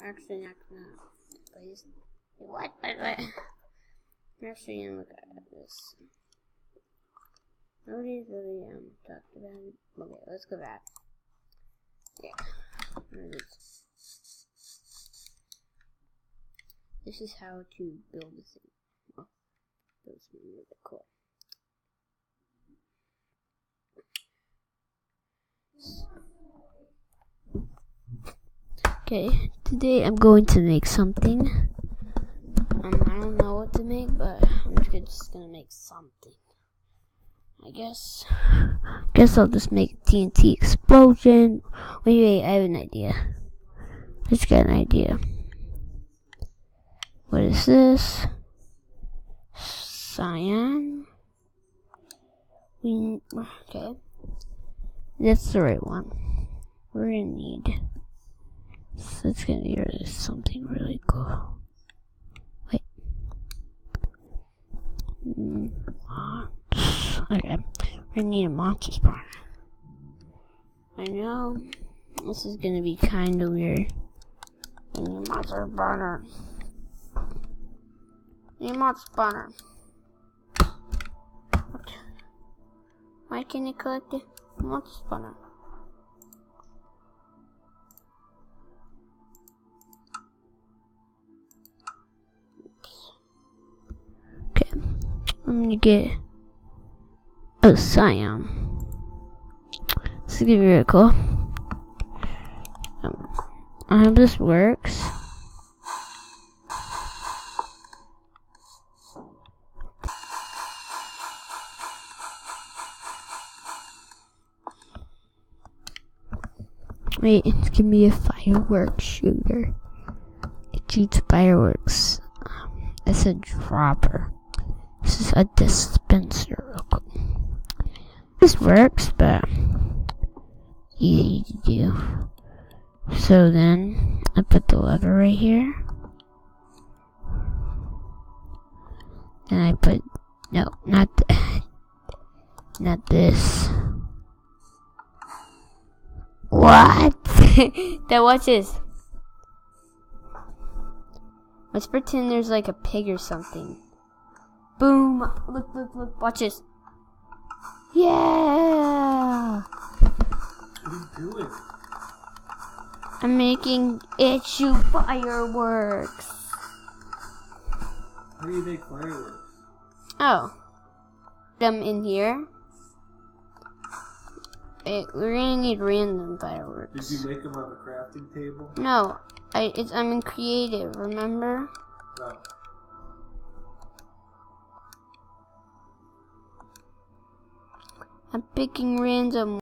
Actually, not gonna. Please. What? Actually, gonna look at this. Nobody's really talked about it. Okay, let's go back. Yeah. This is how to build a thing. Oh, that's really cool. Okay, today I'm going to make something. I don't know what to make, but I'm just gonna make something. I guess I'll just make a TNT explosion. Wait, I have an idea. Just got an idea. What is this? Cyan. Okay. That's the right one. We're gonna need. So it's gonna be something really cool. Wait. Okay. We're gonna need a monster spawner. I know this is gonna be kind of weird. I need a monster spawner. What? Why can't it collect the monster spawner? Okay, I'm gonna get a cyan. This is gonna be really cool. I hope this works. Wait, it's gonna be a fireworks shooter. It shoots fireworks. It's a dropper. This is a dispenser. This works, but easy to do. So then I put the lever right here. And I put not this. What? Then watch this. Let's pretend there's like a pig or something. Boom! Look! Watch this. Yeah! What are you doing? I'm making it shoot fireworks. How do you make fireworks? Oh. Them in here. We're gonna need random fireworks. Did you make them on the crafting table? No. I'm in creative, remember? No. I'm picking random